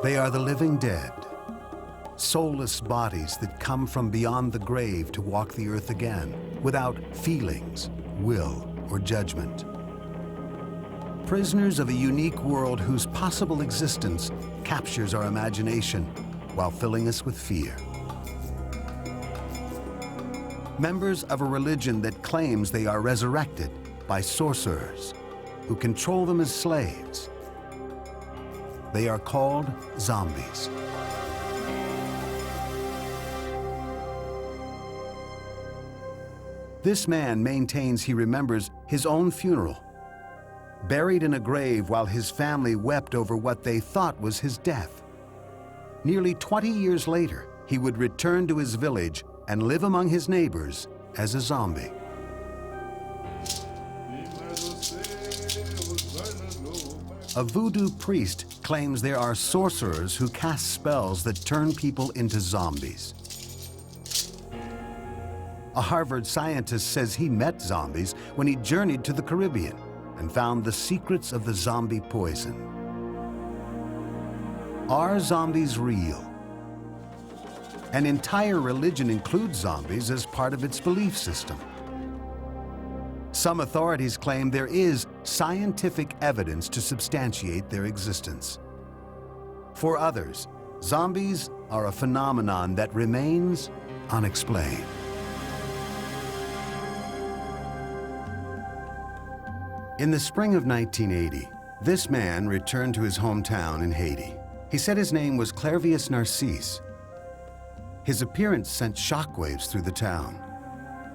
They are the living dead, soulless bodies that come from beyond the grave to walk the earth again, without feelings, will, or judgment. Prisoners of a unique world whose possible existence captures our imagination while filling us with fear. Members of a religion that claims they are resurrected by sorcerers who control them as slaves. They are called zombies. This man maintains he remembers his own funeral, buried in a grave while his family wept over what they thought was his death. Nearly 20 years later, he would return to his village and live among his neighbors as a zombie. A voodoo priest claims there are sorcerers who cast spells that turn people into zombies. A Harvard scientist says he met zombies when he journeyed to the Caribbean and found the secrets of the zombie poison. Are zombies real? An entire religion includes zombies as part of its belief system. Some authorities claim there is scientific evidence to substantiate their existence. For others, zombies are a phenomenon that remains unexplained. In the spring of 1980, this man returned to his hometown in Haiti. He said his name was Clervius Narcisse. His appearance sent shockwaves through the town.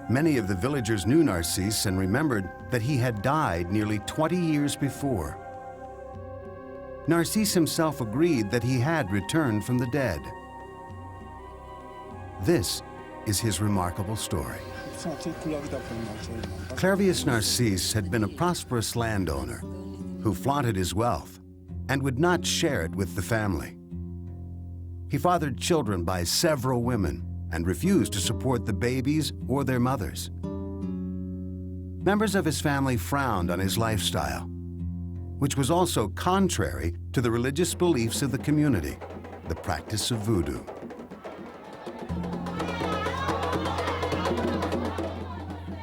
Many of the villagers knew Narcisse and remembered that he had died nearly 20 years before. Narcisse himself agreed that he had returned from the dead. This is his remarkable story. Clervius Narcisse had been a prosperous landowner who flaunted his wealth and would not share it with the family. He fathered children by several women and refused to support the babies or their mothers. Members of his family frowned on his lifestyle, which was also contrary to the religious beliefs of the community, the practice of voodoo.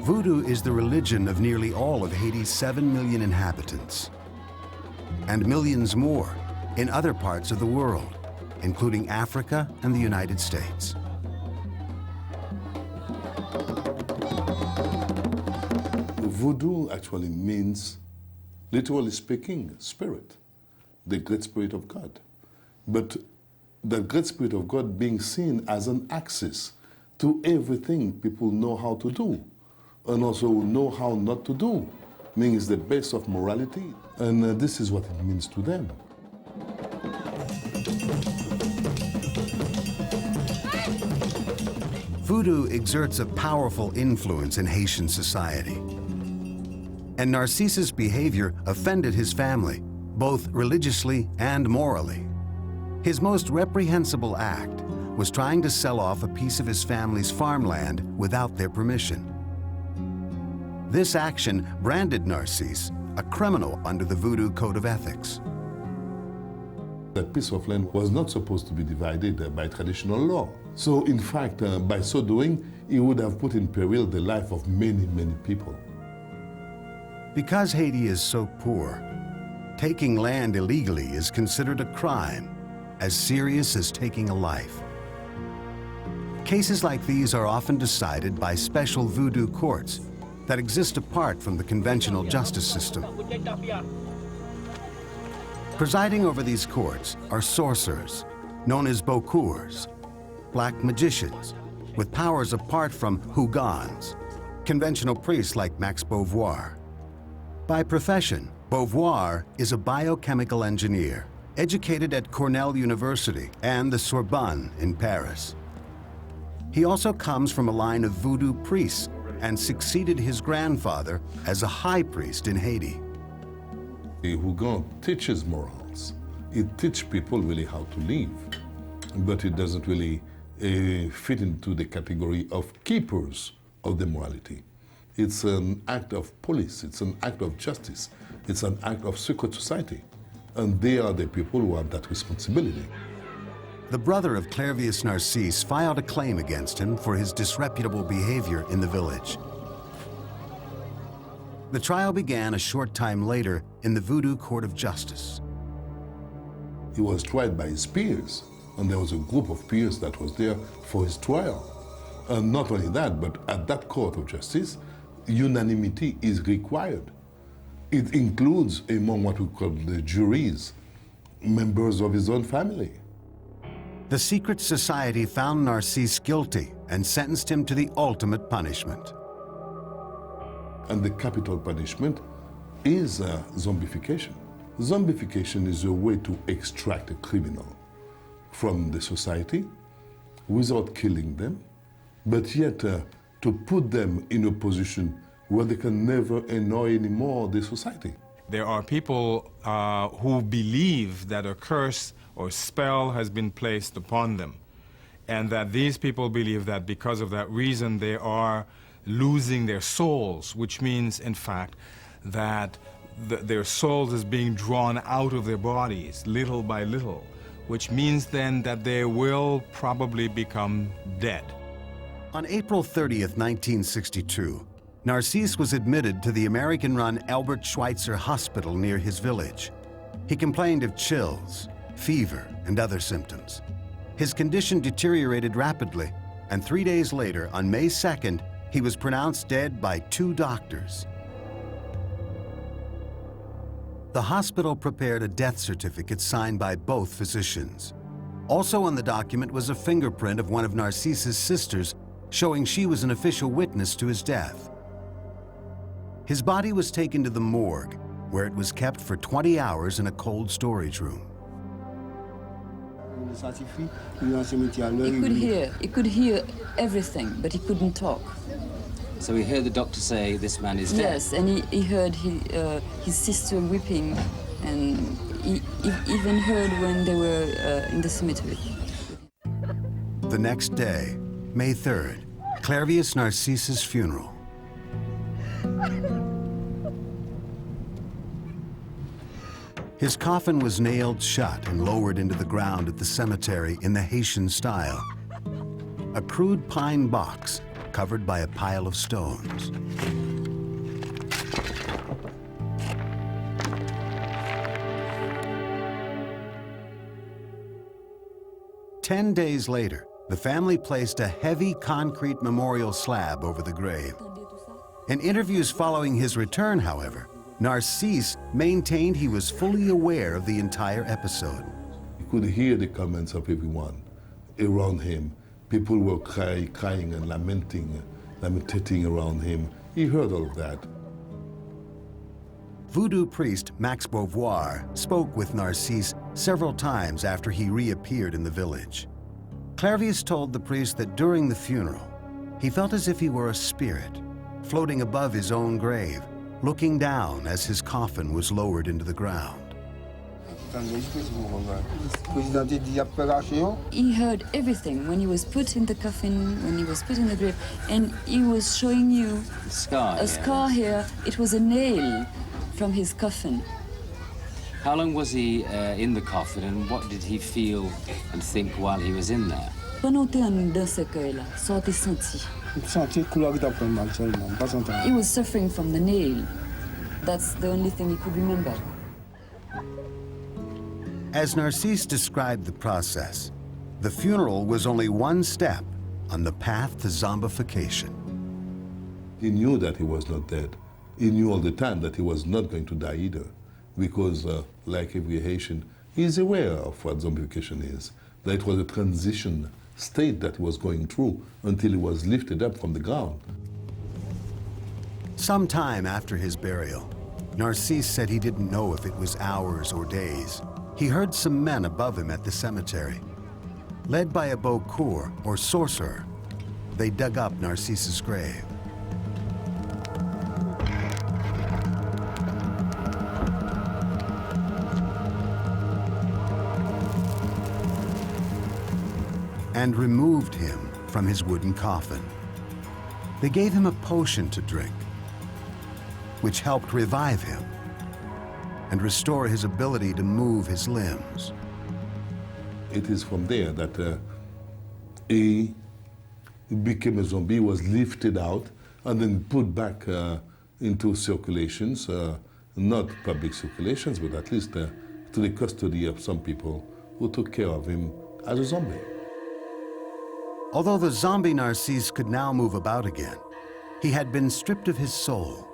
Voodoo is the religion of nearly all of Haiti's 7 million inhabitants, and millions more in other parts of the world, including Africa and the United States. Voodoo actually means, literally speaking, spirit, the great spirit of God. But the great spirit of God being seen as an axis to everything people know how to do and also know how not to do, means the base of morality. And this is what it means to them. Voodoo exerts a powerful influence in Haitian society. And Narcisse's behavior offended his family, both religiously and morally. His most reprehensible act was trying to sell off a piece of his family's farmland without their permission. This action branded Narcisse a criminal under the Voodoo Code of Ethics. That piece of land was not supposed to be divided by traditional law. So in fact, by so doing, he would have put in peril the life of many, many people. Because Haiti is so poor, taking land illegally is considered a crime, as serious as taking a life. Cases like these are often decided by special voodoo courts that exist apart from the conventional justice system. Presiding over these courts are sorcerers, known as Bokors, black magicians, with powers apart from Hougans, conventional priests like Max Beauvoir. By profession, Beauvoir is a biochemical engineer, educated at Cornell University and the Sorbonne in Paris. He also comes from a line of voodoo priests and succeeded his grandfather as a high priest in Haiti. Hougon teaches morals. It teaches people really how to live, but it doesn't really fit into the category of keepers of the morality. It's an act of police, it's an act of justice, it's an act of secret society, and they are the people who have that responsibility. The brother of Clervius Narcisse filed a claim against him for his disreputable behavior in the village. The trial began a short time later in the Voodoo Court of Justice. He was tried by his peers, and there was a group of peers that was there for his trial. And not only that, but at that court of justice, unanimity is required. It includes, among what we call the juries, members of his own family. The secret society found Narcisse guilty and sentenced him to the ultimate punishment. And the capital punishment is zombification. Zombification is a way to extract a criminal from the society without killing them, but yet to put them in a position where they can never annoy anymore the society. There are people who believe that a curse or spell has been placed upon them, and that these people believe that because of that reason they are losing their souls, which means, in fact, that their souls is being drawn out of their bodies little by little, which means then that they will probably become dead. On April 30th, 1962, Narcisse was admitted to the American-run Albert Schweitzer Hospital near his village. He complained of chills, fever, and other symptoms. His condition deteriorated rapidly, and 3 days later, on May 2nd, he was pronounced dead by 2 doctors. The hospital prepared a death certificate signed by both physicians. Also on the document was a fingerprint of one of Narcisse's sisters, showing she was an official witness to his death. His body was taken to the morgue, where it was kept for 20 hours in a cold storage room. He could hear everything, but he couldn't talk. So he heard the doctor say this man is dead? Yes, and he heard his sister weeping, and he even heard when they were in the cemetery. The next day, May 3rd, Clervius Narcisse's funeral. His coffin was nailed shut and lowered into the ground at the cemetery in the Haitian style. A crude pine box covered by a pile of stones. Ten days later, the family placed a heavy concrete memorial slab over the grave. In interviews following his return, however, Narcisse maintained he was fully aware of the entire episode. You could hear the comments of everyone around him. People were crying and lamentating around him. He heard all of that. Voodoo priest Max Beauvoir spoke with Narcisse several times after he reappeared in the village. Clervius told the priest that during the funeral, he felt as if he were a spirit, floating above his own grave, looking down as his coffin was lowered into the ground. He heard everything when he was put in the coffin, when he was put in the grave, and he was showing you a scar here. It was a nail from his coffin. How long was he in the coffin, and what did he feel and think while he was in there? Pendant dans ce cercueil-là, ça a été senti. He was suffering from the nail. That's the only thing he could remember. As Narcisse described the process, the funeral was only one step on the path to zombification. He knew that he was not dead. He knew all the time that he was not going to die either, because like every Haitian, he is aware of what zombification is, that it was a transition state that he was going through until he was lifted up from the ground. Some time after his burial, Narcisse said he didn't know if it was hours or days, he heard some men above him at the cemetery. Led by a Beaucour, or sorcerer, they dug up Narcisse's grave. And removed him from his wooden coffin. They gave him a potion to drink, which helped revive him and restore his ability to move his limbs. It is from there that he became a zombie, was lifted out, and then put back into circulations, not public circulations, but at least to the custody of some people who took care of him as a zombie. Although the zombie Narcisse could now move about again, he had been stripped of his soul,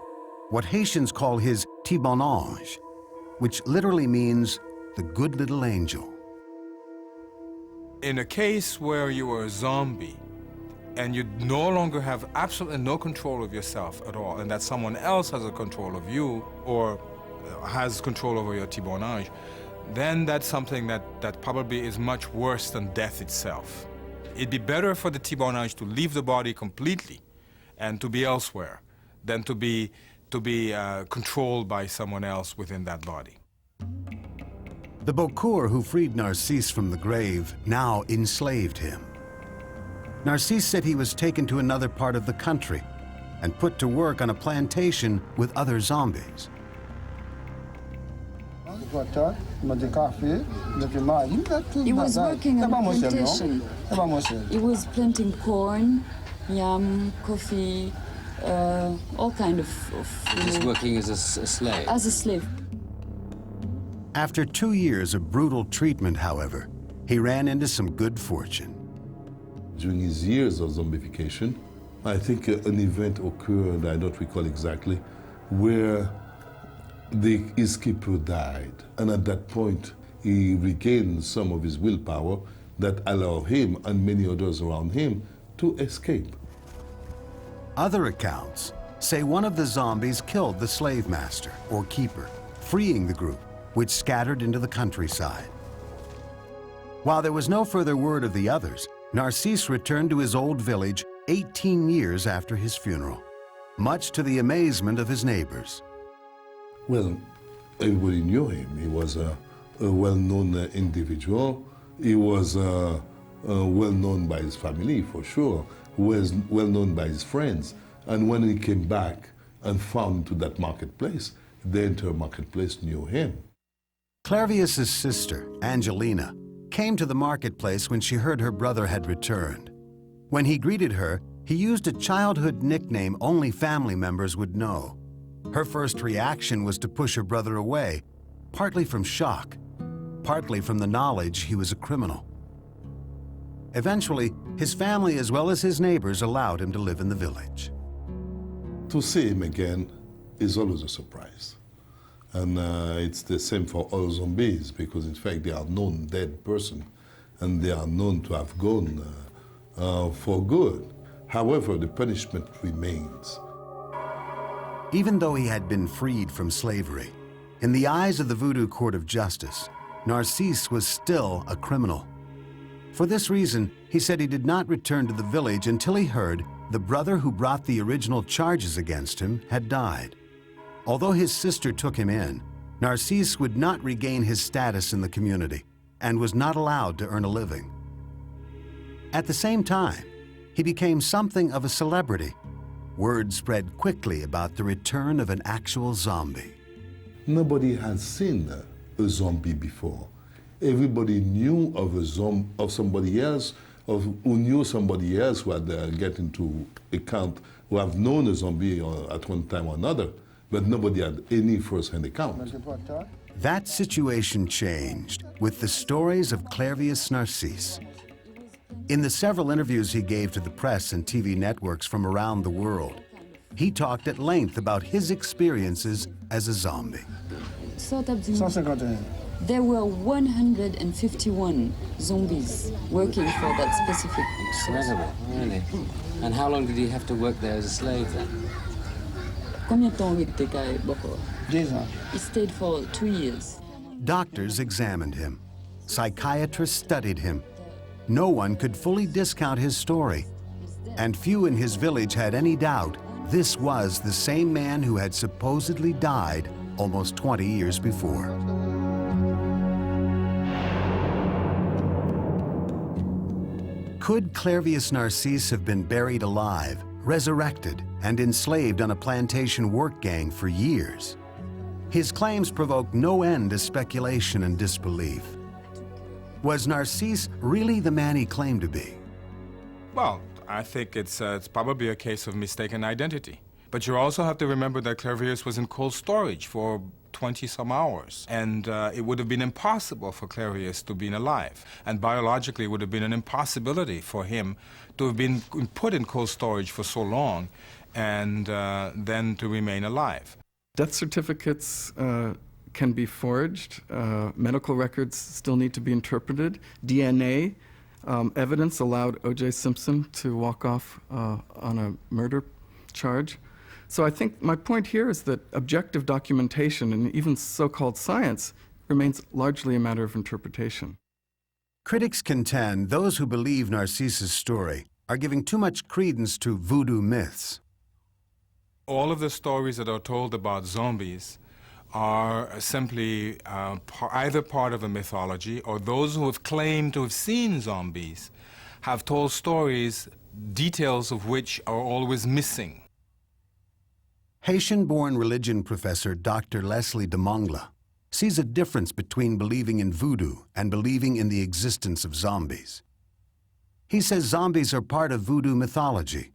what Haitians call his petit bon ange, which literally means the good little angel. In a case where you are a zombie and you no longer have absolutely no control of yourself at all, and that someone else has a control of you or has control over your petit bon ange, then that's something that probably is much worse than death itself. It'd be better for the petit bon ange to leave the body completely and to be elsewhere than to be controlled by someone else within that body. The Beaucour who freed Narcisse from the grave now enslaved him. Narcisse said he was taken to another part of the country and put to work on a plantation with other zombies. He was working on a plantation. He was planting corn, yam, coffee, all kind of He was working as a slave? As a slave. After 2 years of brutal treatment, however, he ran into some good fortune. During his years of zombification, I think an event occurred, I don't recall exactly, where his keeper died. And at that point, he regained some of his willpower that allowed him and many others around him to escape. Other accounts say one of the zombies killed the slave master or keeper, freeing the group, which scattered into the countryside. While there was no further word of the others, Narcisse returned to his old village 18 years after his funeral, much to the amazement of his neighbors. Well, everybody knew him. He was a well-known individual. He was well-known by his family, for sure. Was well-known by his friends. And when he came back and found to that marketplace, the entire marketplace knew him. Clervius's sister, Angelina, came to the marketplace when she heard her brother had returned. When he greeted her, he used a childhood nickname only family members would know. Her first reaction was to push her brother away, partly from shock, partly from the knowledge he was a criminal. Eventually, his family as well as his neighbors allowed him to live in the village. To see him again is always a surprise. And it's the same for all zombies, because in fact they are known dead person and they are known to have gone for good. However, the punishment remains. Even though he had been freed from slavery, in the eyes of the Voodoo Court of Justice, Narcisse was still a criminal. For this reason, he said he did not return to the village until he heard the brother who brought the original charges against him had died. Although his sister took him in, Narcisse would not regain his status in the community and was not allowed to earn a living. At the same time, he became something of a celebrity. Word spread quickly about the return of an actual zombie. Nobody had seen a zombie before. Everybody knew of somebody else, who knew somebody else who had get into account, who have known a zombie at one time or another, but nobody had any first-hand account. That situation changed with the stories of Clervius Narcisse. In the several interviews he gave to the press and TV networks from around the world, he talked at length about his experiences as a zombie. There were 151 zombies working for that specific source. Incredible, really. And how long did he have to work there as a slave then? Combien de temps il était beaucoup? 10 ans. He stayed for 2 years. Doctors examined him. Psychiatrists studied him. No one could fully discount his story, and few in his village had any doubt this was the same man who had supposedly died almost 20 years before. Could Clervius Narcisse have been buried alive, resurrected, and enslaved on a plantation work gang for years? His claims provoked no end of speculation and disbelief. Was Narcisse really the man he claimed to be? Well, I think it's probably a case of mistaken identity. But you also have to remember that Clervius was in cold storage for 20-some hours, and it would have been impossible for Clervius to have been alive. And biologically, it would have been an impossibility for him to have been put in cold storage for so long and then to remain alive. Death certificates can be forged. Medical records still need to be interpreted. DNA evidence allowed O.J. Simpson to walk off on a murder charge. So I think my point here is that objective documentation and even so-called science remains largely a matter of interpretation. Critics contend those who believe Narcisse's story are giving too much credence to voodoo myths. All of the stories that are told about zombies are simply either part of a mythology, or those who have claimed to have seen zombies have told stories, details of which are always missing. Haitian-born religion professor Dr. Leslie Demongla sees a difference between believing in voodoo and believing in the existence of zombies. He says zombies are part of voodoo mythology,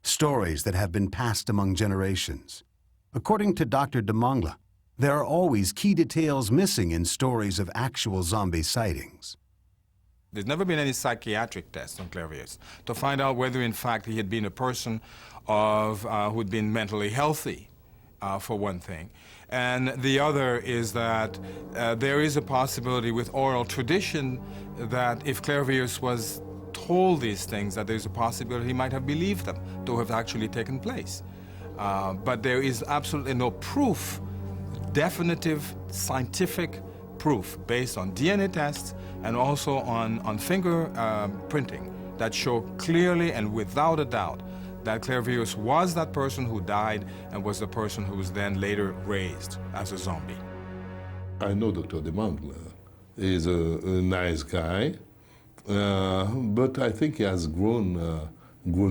stories that have been passed among generations. According to Dr. Demongla, there are always key details missing in stories of actual zombie sightings. There's never been any psychiatric test on Clervius to find out whether, in fact, he had been a person who'd been mentally healthy, for one thing. And the other is that there is a possibility with oral tradition that if Clervius was told these things, that there's a possibility he might have believed them to have actually taken place. But there is absolutely no proof, definitive scientific proof based on DNA tests and also on finger printing that show clearly and without a doubt that Clervius was that person who died and was the person who was then later raised as a zombie. I know Dr. Demongla is a nice guy, but I think he has grown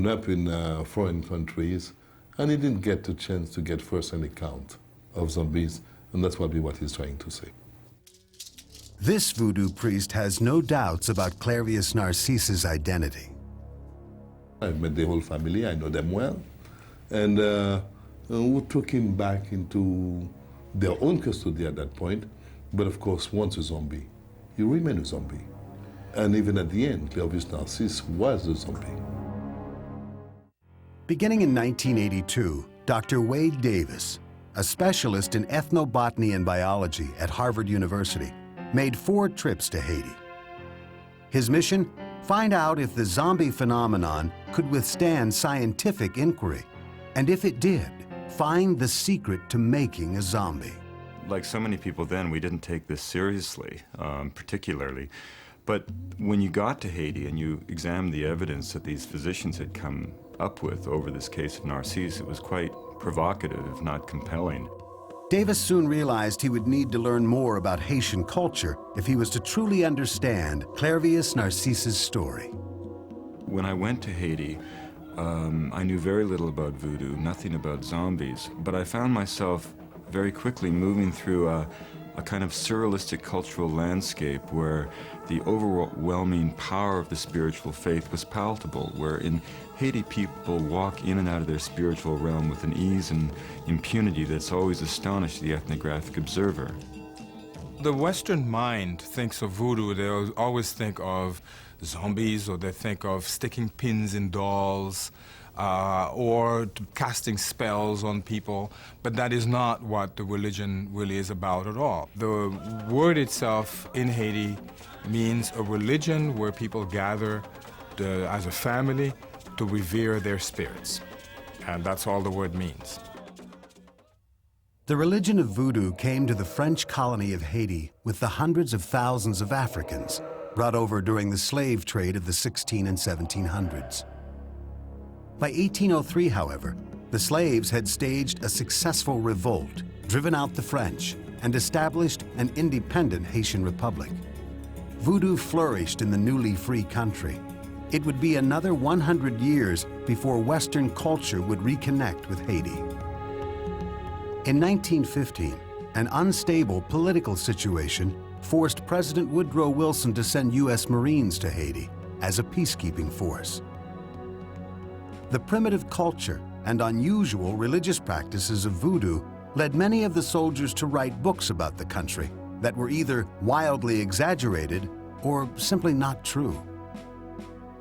up in foreign countries, and he didn't get the chance to get first-hand account of zombies, and that's probably what he's trying to say. This voodoo priest has no doubts about Clervius Narcisse's identity. I've met the whole family, I know them well, and we took him back into their own custody at that point, but of course, once a zombie, you remain a zombie. And even at the end, Clervius Narcisse was a zombie. Beginning in 1982, Dr. Wade Davis, a specialist in ethnobotany and biology at Harvard University, made 4 trips to Haiti. His mission? Find out if the zombie phenomenon could withstand scientific inquiry, and if it did, find the secret to making a zombie. Like so many people then, we didn't take this seriously, particularly. But when you got to Haiti and you examined the evidence that these physicians had come up with over this case of Narcisse, it was quite provocative, if not compelling. Davis soon realized he would need to learn more about Haitian culture if he was to truly understand Clervius Narcisse's story. When I went to Haiti, I knew very little about voodoo, nothing about zombies, but I found myself very quickly moving through a kind of surrealistic cultural landscape where the overwhelming power of the spiritual faith was palatable, where in Haiti people walk in and out of their spiritual realm with an ease and impunity that's always astonished the ethnographic observer. The Western mind thinks of voodoo, they always think of zombies, or they think of sticking pins in dolls, or casting spells on people, but that is not what the religion really is about at all. The word itself in Haiti means a religion where people gather as a family to revere their spirits, and that's all the word means. The religion of voodoo came to the French colony of Haiti with the hundreds of thousands of Africans brought over during the slave trade of the 16 and 1700s. By 1803, however, the slaves had staged a successful revolt, driven out the French, and established an independent Haitian republic. Voodoo flourished in the newly free country. It would be another 100 years before Western culture would reconnect with Haiti. In 1915, an unstable political situation forced President Woodrow Wilson to send U.S. Marines to Haiti as a peacekeeping force. The primitive culture and unusual religious practices of voodoo led many of the soldiers to write books about the country that were either wildly exaggerated or simply not true.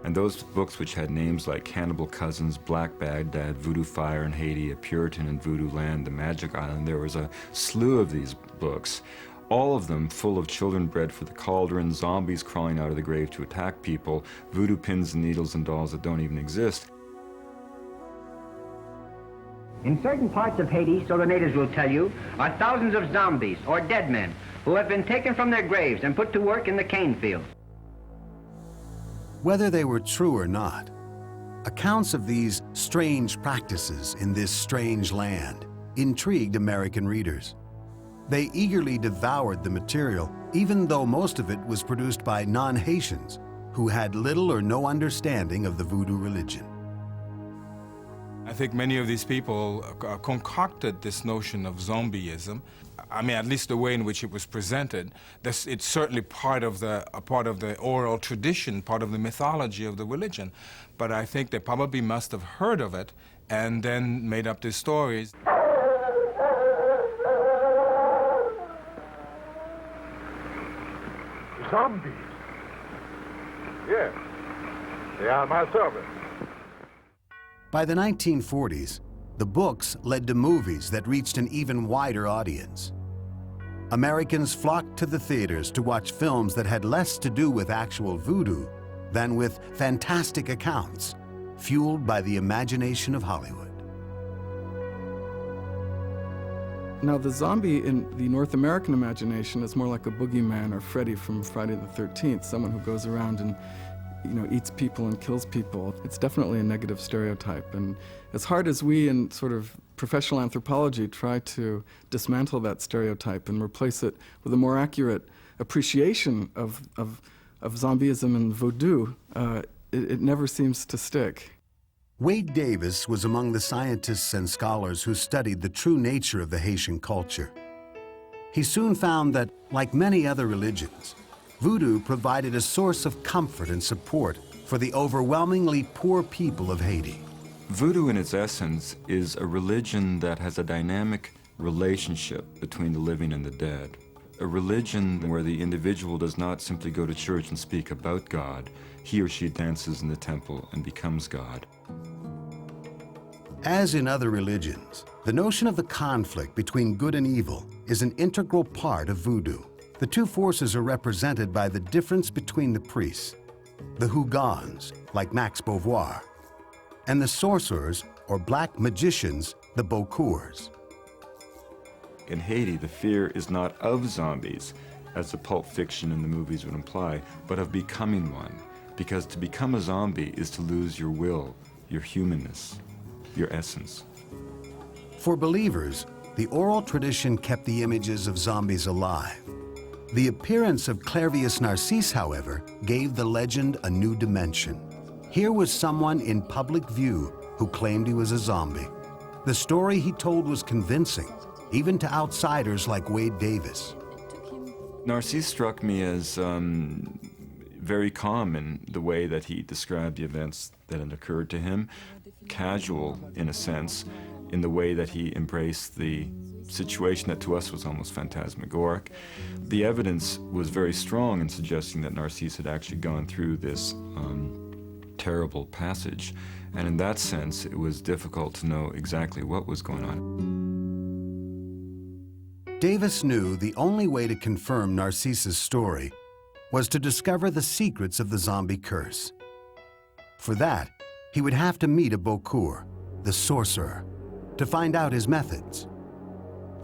And those books, which had names like Cannibal Cousins, Black Baghdad, Voodoo Fire in Haiti, A Puritan in Voodoo Land, The Magic Island, there was a slew of these books, all of them full of children bred for the cauldron, zombies crawling out of the grave to attack people, voodoo pins and needles and dolls that don't even exist. In certain parts of Haiti, so the natives will tell you, are thousands of zombies or dead men who have been taken from their graves and put to work in the cane fields. Whether they were true or not, accounts of these strange practices in this strange land intrigued American readers. They eagerly devoured the material, even though most of it was produced by non-Haitians who had little or no understanding of the voodoo religion. I think many of these people concocted this notion of zombieism. I mean, at least the way in which it was presented. It's certainly part of the oral tradition, part of the mythology of the religion. But I think they probably must have heard of it and then made up these stories. Zombies? Yes, they are my servants. By the 1940s, the books led to movies that reached an even wider audience. Americans flocked to the theaters to watch films that had less to do with actual voodoo than with fantastic accounts, fueled by the imagination of Hollywood. Now, the zombie in the North American imagination is more like a boogeyman or Freddy from Friday the 13th, someone who goes around and eats people and kills people. It's definitely a negative stereotype. And as hard as we in sort of professional anthropology try to dismantle that stereotype and replace it with a more accurate appreciation of zombieism and voodoo, it never seems to stick. Wade Davis was among the scientists and scholars who studied the true nature of the Haitian culture. He soon found that, like many other religions, voodoo provided a source of comfort and support for the overwhelmingly poor people of Haiti. Voodoo, in its essence, is a religion that has a dynamic relationship between the living and the dead. A religion where the individual does not simply go to church and speak about God. He or she dances in the temple and becomes God. As in other religions, the notion of the conflict between good and evil is an integral part of voodoo. The two forces are represented by the difference between the priests, the Hougans, like Max Beauvoir, and the sorcerers, or black magicians, the Bokors. In Haiti, the fear is not of zombies, as the pulp fiction in the movies would imply, but of becoming one. Because to become a zombie is to lose your will, your humanness, your essence. For believers, the oral tradition kept the images of zombies alive. The appearance of Clervius Narcisse, however, gave the legend a new dimension. Here was someone in public view who claimed he was a zombie. The story he told was convincing, even to outsiders like Wade Davis. Narcisse struck me as very calm in the way that he described the events that had occurred to him, casual in a sense, in the way that he embraced the situation that to us was almost phantasmagoric. The evidence was very strong in suggesting that Narcisse had actually gone through this terrible passage, and in that sense it was difficult to know exactly what was going on. Davis knew the only way to confirm Narcisse's story was to discover the secrets of the zombie curse. For that, he would have to meet a Bokur, the sorcerer, to find out his methods.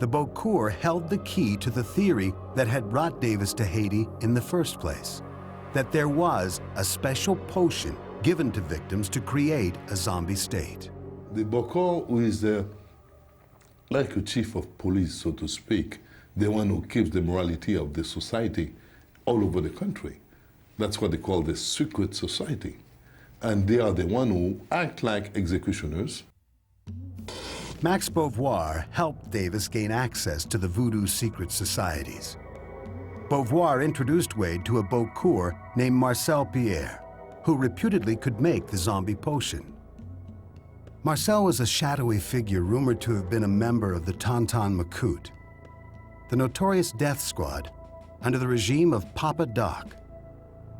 the Beaucourt held the key to the theory that had brought Davis to Haiti in the first place, that there was a special potion given to victims to create a zombie state. The Beaucourt, who is like a chief of police, so to speak, the one who keeps the morality of the society all over the country. That's what they call the secret society. And they are the one who act like executioners. Max Beauvoir helped Davis gain access to the voodoo secret societies. Beauvoir introduced Wade to a Beaucourt named Marcel Pierre, who reputedly could make the zombie potion. Marcel was a shadowy figure rumored to have been a member of the Tonton Macoute, the notorious death squad under the regime of Papa Doc,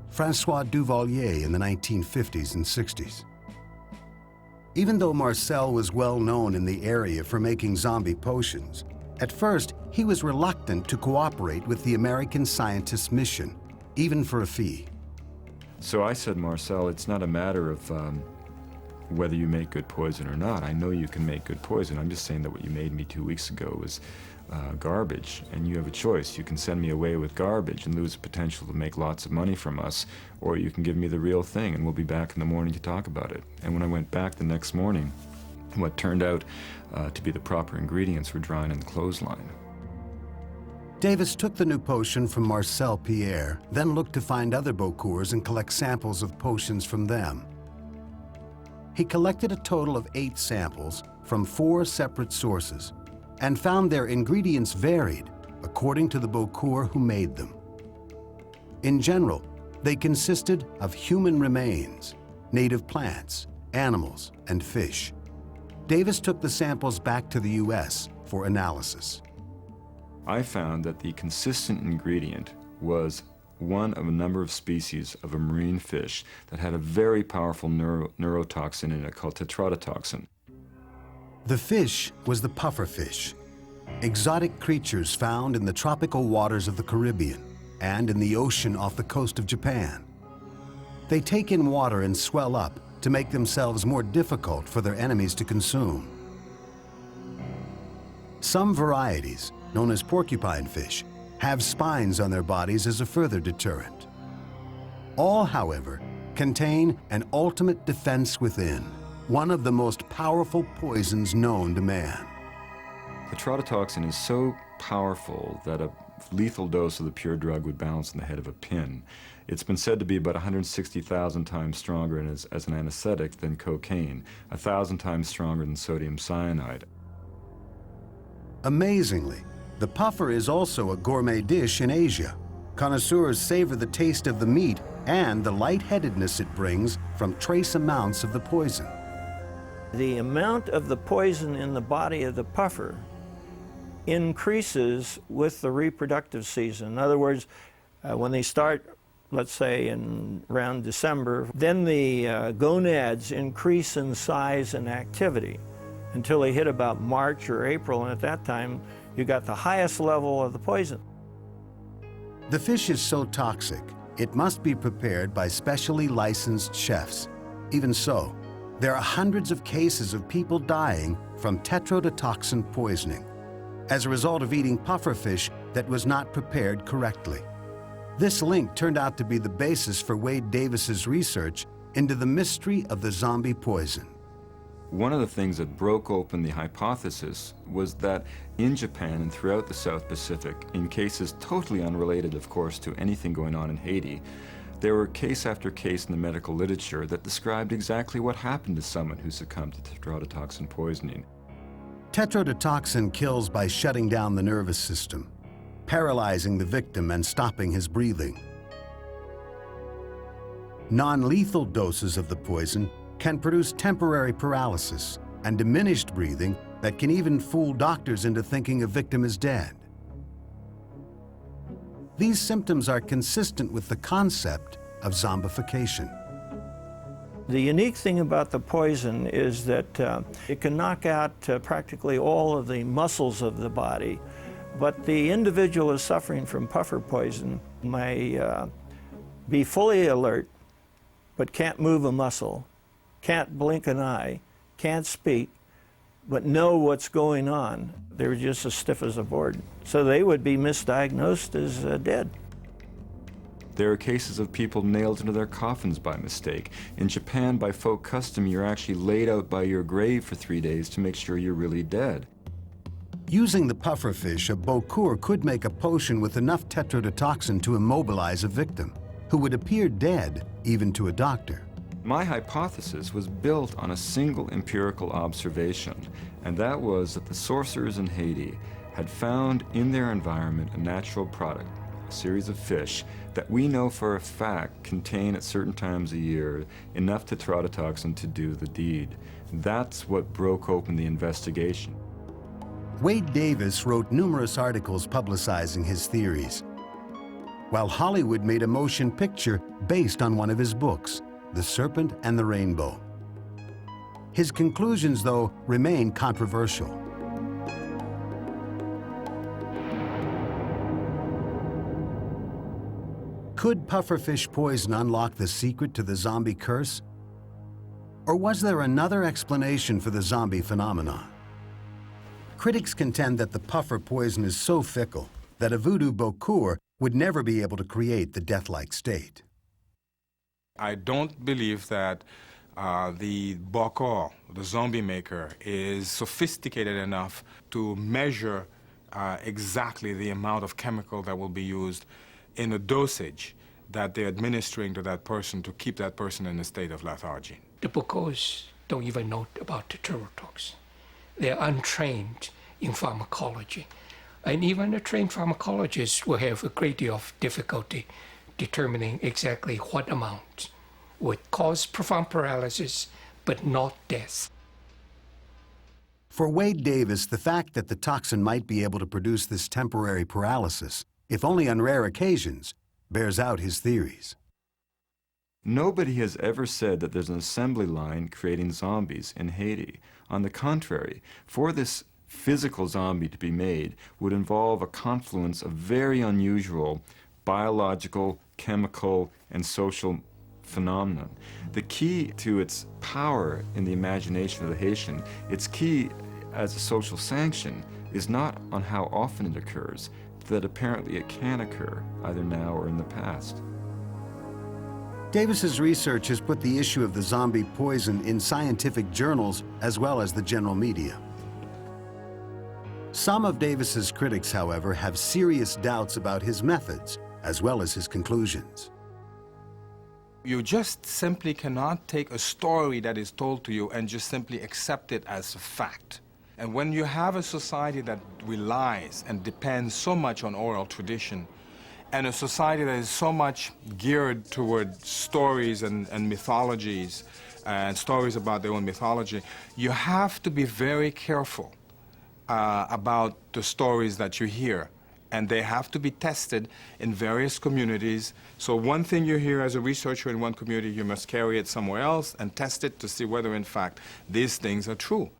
Francois Duvalier in the 1950s and 60s. Even though Marcel was well known in the area for making zombie potions, at first he was reluctant to cooperate with the American scientists' mission, even for a fee. So I said, Marcel, it's not a matter of whether you make good poison or not. I know you can make good poison. I'm just saying that what you made me 2 weeks ago was garbage, and you have a choice. You can send me away with garbage and lose the potential to make lots of money from us, or you can give me the real thing, and we'll be back in the morning to talk about it. And when I went back the next morning, what turned out to be the proper ingredients were drying in the clothesline. Davis took the new potion from Marcel Pierre, then looked to find other Beaucourts and collect samples of potions from them. He collected a total of 8 samples from 4 separate sources and found their ingredients varied according to the Beaucourt who made them. In general, they consisted of human remains, native plants, animals, and fish. Davis took the samples back to the U.S. for analysis. I found that the consistent ingredient was one of a number of species of a marine fish that had a very powerful neurotoxin in it called tetrodotoxin. The fish was the pufferfish, exotic creatures found in the tropical waters of the Caribbean and in the ocean off the coast of Japan. They take in water and swell up to make themselves more difficult for their enemies to consume. Some varieties, known as porcupine fish, have spines on their bodies as a further deterrent. All, however, contain an ultimate defense within, one of the most powerful poisons known to man. Tetrodotoxin is so powerful that a lethal dose of the pure drug would bounce on the head of a pin. It's been said to be about 160,000 times stronger as an anesthetic than cocaine, 1,000 times stronger than sodium cyanide. Amazingly, the puffer is also a gourmet dish in Asia. Connoisseurs savor the taste of the meat and the lightheadedness it brings from trace amounts of the poison. The amount of the poison in the body of the puffer increases with the reproductive season. In other words, when they start, let's say, around December, then the gonads increase in size and activity until they hit about March or April, and at that time, you got the highest level of the poison. The fish is so toxic, it must be prepared by specially licensed chefs. Even so, there are hundreds of cases of people dying from tetrodotoxin poisoning as a result of eating pufferfish that was not prepared correctly. This link turned out to be the basis for Wade Davis's research into the mystery of the zombie poison. One of the things that broke open the hypothesis was that in Japan and throughout the South Pacific, in cases totally unrelated, of course, to anything going on in Haiti, there were case after case in the medical literature that described exactly what happened to someone who succumbed to tetrodotoxin poisoning. Tetrodotoxin kills by shutting down the nervous system, paralyzing the victim and stopping his breathing. Non-lethal doses of the poison can produce temporary paralysis and diminished breathing that can even fool doctors into thinking a victim is dead. These symptoms are consistent with the concept of zombification. The unique thing about the poison is that it can knock out practically all of the muscles of the body, but the individual who is suffering from puffer poison may be fully alert, but can't move a muscle, can't blink an eye, can't speak, but know what's going on. They were just as stiff as a board. So they would be misdiagnosed as dead. There are cases of people nailed into their coffins by mistake. In Japan, by folk custom, you're actually laid out by your grave for 3 days to make sure you're really dead. Using the pufferfish, a bokur could make a potion with enough tetrodotoxin to immobilize a victim, who would appear dead even to a doctor. My hypothesis was built on a single empirical observation, and that was that the sorcerers in Haiti had found in their environment a natural product, a series of fish, that we know for a fact contain at certain times a year enough tetrodotoxin to do the deed. That's what broke open the investigation. Wade Davis wrote numerous articles publicizing his theories, while Hollywood made a motion picture based on one of his books, The Serpent and the Rainbow. His conclusions, though, remain controversial. Could pufferfish poison unlock the secret to the zombie curse? Or was there another explanation for the zombie phenomenon? Critics contend that the puffer poison is so fickle that a voodoo bokur would never be able to create the death-like state. I don't believe that the bokur, the zombie maker, is sophisticated enough to measure exactly the amount of chemical that will be used in a dosage that they're administering to that person to keep that person in a state of lethargy. The bokors don't even know about the tetrodotoxin. They're untrained in pharmacology. And even a trained pharmacologist will have a great deal of difficulty determining exactly what amount would cause profound paralysis, but not death. For Wade Davis, the fact that the toxin might be able to produce this temporary paralysis, if only on rare occasions, bears out his theories. Nobody has ever said that there's an assembly line creating zombies in Haiti. On the contrary, for this physical zombie to be made would involve a confluence of very unusual biological, chemical, and social phenomenon. The key to its power in the imagination of the Haitian, its key as a social sanction, is not on how often it occurs, that apparently it can occur, either now or in the past. Davis's research has put the issue of the zombie poison in scientific journals as well as the general media. Some of Davis's critics, however, have serious doubts about his methods as well as his conclusions. You just simply cannot take a story that is told to you and just simply accept it as a fact. And when you have a society that relies and depends so much on oral tradition, and a society that is so much geared toward stories and mythologies and stories about their own mythology, you have to be very careful about the stories that you hear. And they have to be tested in various communities. So one thing you hear as a researcher in one community, you must carry it somewhere else and test it to see whether, in fact, these things are true.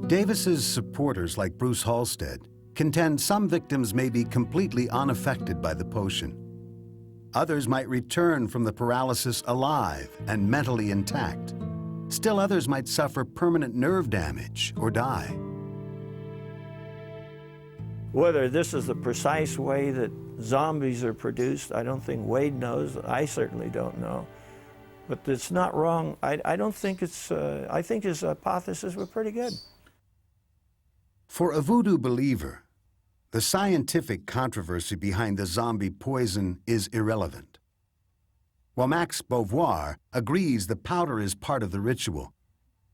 Davis's supporters, like Bruce Halstead, contend some victims may be completely unaffected by the potion. Others might return from the paralysis alive and mentally intact. Still others might suffer permanent nerve damage or die. Whether this is the precise way that zombies are produced, I don't think Wade knows. I certainly don't know. But it's not wrong. I don't think it's, I think his hypotheses were pretty good. For a voodoo believer, the scientific controversy behind the zombie poison is irrelevant. While Max Beauvoir agrees the powder is part of the ritual,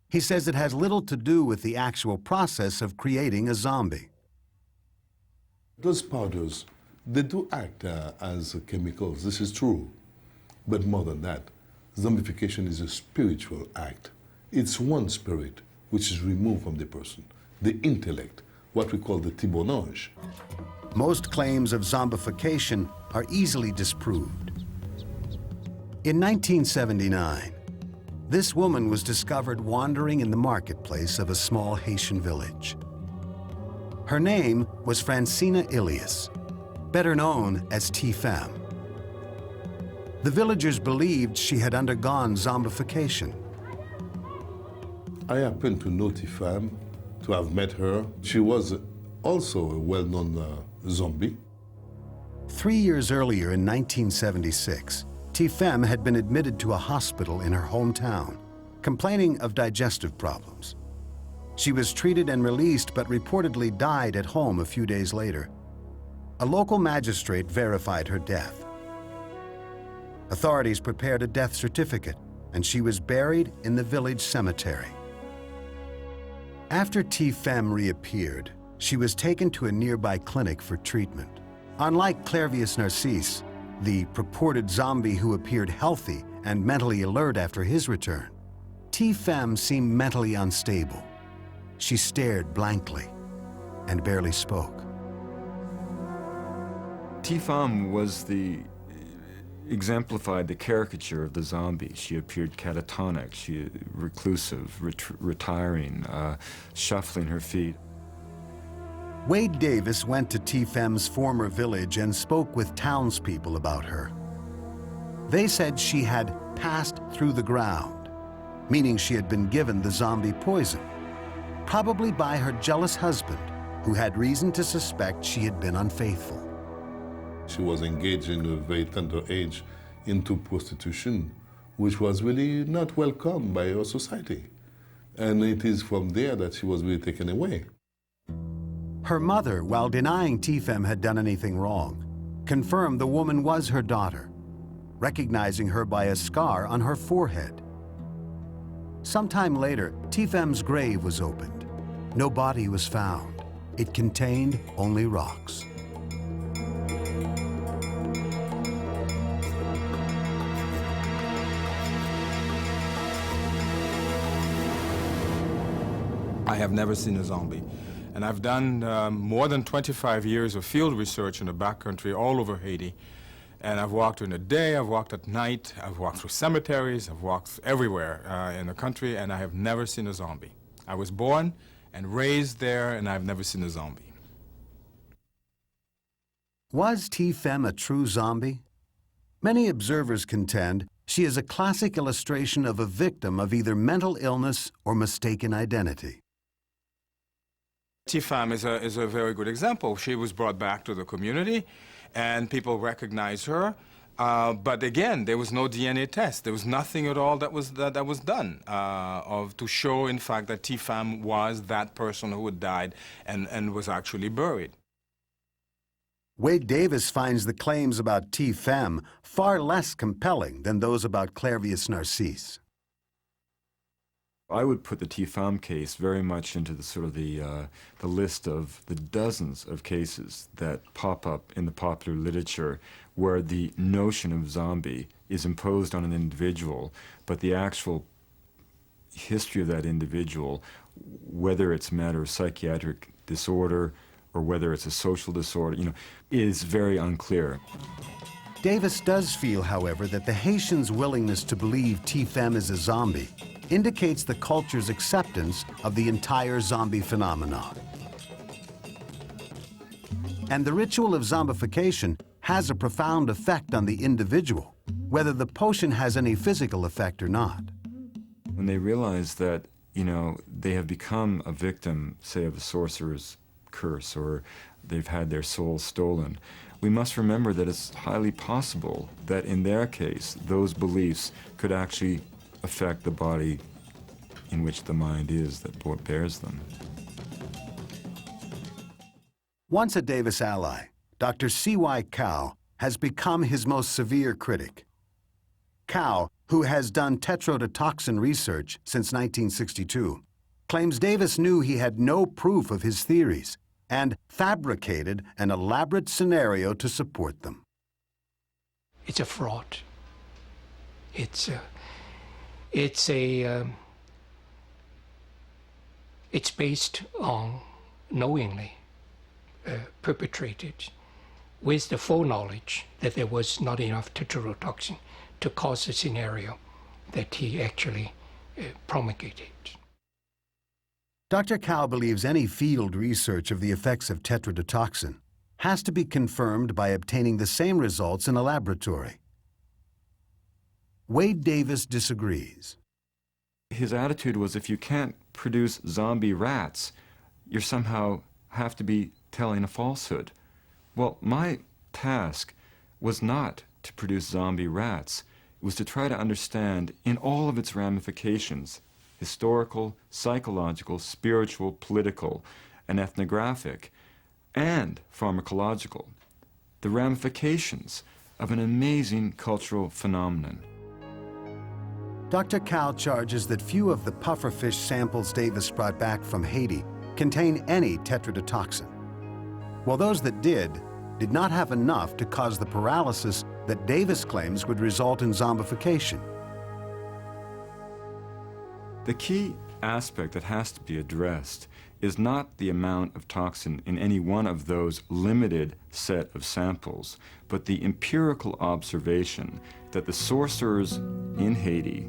he says it has little to do with the actual process of creating a zombie. Those powders, they do act as chemicals, this is true. But more than that, zombification is a spiritual act. It's one spirit which is removed from the person, the intellect, what we call the tibonage. Most claims of zombification are easily disproved. In 1979, this woman was discovered wandering in the marketplace of a small Haitian village. Her name was Francina Ilias, better known as T-Femme. The villagers believed she had undergone zombification. I happened to know Tifam, to have met her. She was also a well-known zombie. 3 years earlier in 1976, Tifem had been admitted to a hospital in her hometown, complaining of digestive problems. She was treated and released, but reportedly died at home a few days later. A local magistrate verified her death. Authorities prepared a death certificate, and she was buried in the village cemetery. After Tifem reappeared, she was taken to a nearby clinic for treatment. Unlike Clervius Narcisse, the purported zombie who appeared healthy and mentally alert after his return, Tifem seemed mentally unstable. She stared blankly and barely spoke. Tifam was exemplified the caricature of the zombie. She appeared catatonic, she reclusive, retiring, shuffling her feet. Wade Davis went to Tifem's former village and spoke with townspeople about her. They said she had passed through the ground, meaning she had been given the zombie poison, probably by her jealous husband, who had reason to suspect she had been unfaithful. She was engaged in a very tender age into prostitution, which was really not welcomed by our society. And it is from there that she was really taken away. Her mother, while denying Tifem had done anything wrong, confirmed the woman was her daughter, recognizing her by a scar on her forehead. Sometime later, Tifem's grave was opened. No body was found. It contained only rocks. I have never seen a zombie. And I've done more than 25 years of field research in the backcountry all over Haiti. And I've walked in the day, I've walked at night, I've walked through cemeteries, I've walked everywhere in the country, and I have never seen a zombie. I was born and raised there, and I've never seen a zombie. Was Tifem a true zombie? Many observers contend she is a classic illustration of a victim of either mental illness or mistaken identity. Tifem is a very good example. She was brought back to the community, and people recognized her. But again, there was no DNA test. There was nothing at all that was done to show, in fact, that Tifem was that person who had died and was actually buried. Wade Davis finds the claims about Tifem far less compelling than those about Clervius Narcisse. I would put the Tifam case very much into the sort of the list of the dozens of cases that pop up in the popular literature where the notion of zombie is imposed on an individual, but the actual history of that individual, whether it's a matter of psychiatric disorder or whether it's a social disorder, is very unclear. Davis does feel, however, that the Haitians' willingness to believe Tifem is a zombie indicates the culture's acceptance of the entire zombie phenomenon. And the ritual of zombification has a profound effect on the individual, whether the potion has any physical effect or not. When they realize that, they have become a victim, say, of a sorcerer's curse, or they've had their soul stolen, we must remember that it's highly possible that in their case, those beliefs could actually affect the body in which the mind is that bears them. Once a Davis ally, Dr. C.Y. Kao has become his most severe critic. Kao, who has done tetrodotoxin research since 1962, claims Davis knew he had no proof of his theories and fabricated an elaborate scenario to support them. It's a fraud. It's based on knowingly perpetrated with the full knowledge that there was not enough tetrodotoxin to cause a scenario that he actually promulgated. Dr. Kao believes any field research of the effects of tetrodotoxin has to be confirmed by obtaining the same results in a laboratory. Wade Davis disagrees. his attitude was, if you can't produce zombie rats, you somehow have to be telling a falsehood. Well, my task was not to produce zombie rats. It was to try to understand, in all of its ramifications, historical, psychological, spiritual, political, and ethnographic, and pharmacological, the ramifications of an amazing cultural phenomenon. Dr. Kao charges that few of the pufferfish samples Davis brought back from Haiti contain any tetrodotoxin, while those that did not have enough to cause the paralysis that Davis claims would result in zombification. The key aspect that has to be addressed is not the amount of toxin in any one of those limited set of samples, but the empirical observation that the sorcerers in Haiti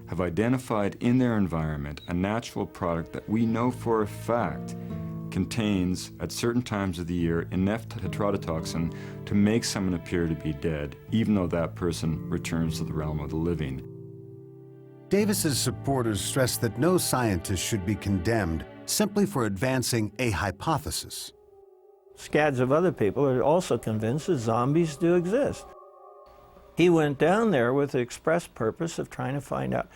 have identified in their environment a natural product that we know for a fact contains, at certain times of the year, enough tetrodotoxin to make someone appear to be dead, even though that person returns to the realm of the living. Davis's supporters stress that no scientist should be condemned simply for advancing a hypothesis. Scads of other people are also convinced that zombies do exist. He went down there with the express purpose of trying to find out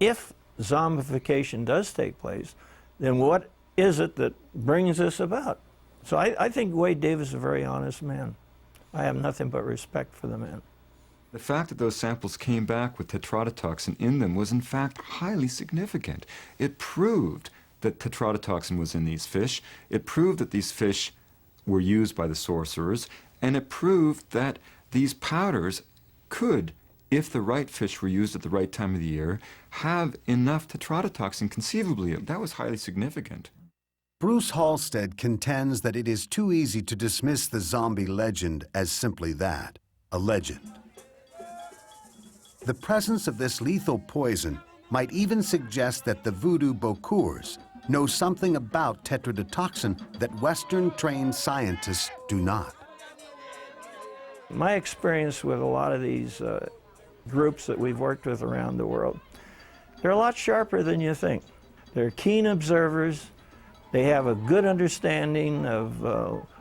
if zombification does take place, then what is it that brings this about? So I think Wade Davis is a very honest man. I have nothing but respect for the man. The fact that those samples came back with tetrodotoxin in them was in fact highly significant. It proved that tetrodotoxin was in these fish. It proved that these fish were used by the sorcerers, and it proved that these powders could, if the right fish were used at the right time of the year, have enough tetrodotoxin conceivably. That was highly significant. Bruce Halstead contends that it is too easy to dismiss the zombie legend as simply that, a legend. The presence of this lethal poison might even suggest that the voodoo Bokors know something about tetrodotoxin that Western-trained scientists do not. My experience with a lot of these groups that we've worked with around the world, they're a lot sharper than you think. They're keen observers. They have a good understanding of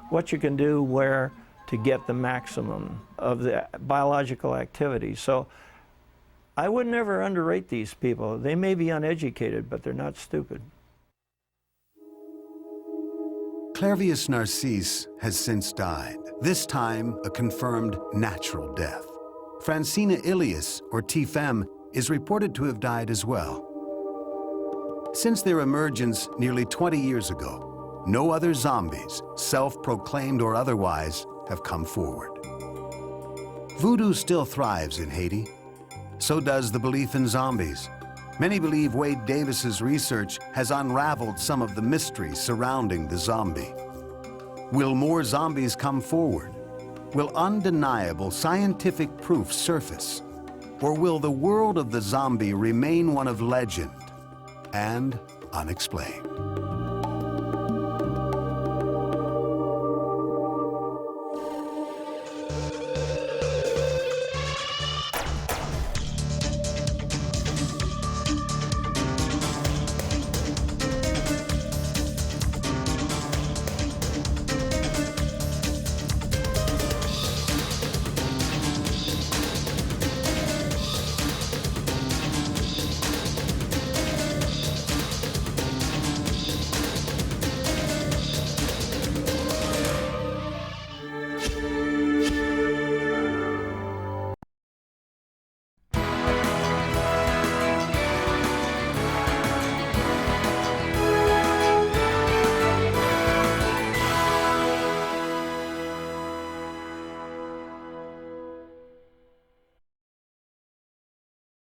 what you can do where to get the maximum of the biological activity. So I would never underrate these people. They may be uneducated, but they're not stupid. Clervius Narcisse has since died, this time a confirmed natural death. Francina Ilias, or Tifem, is reported to have died as well. Since their emergence nearly 20 years ago, no other zombies, self-proclaimed or otherwise, have come forward. Voodoo still thrives in Haiti. So does the belief in zombies. Many believe Wade Davis's research has unraveled some of the mysteries surrounding the zombie. Will more zombies come forward? Will undeniable scientific proof surface? Or will the world of the zombie remain one of legend and unexplained?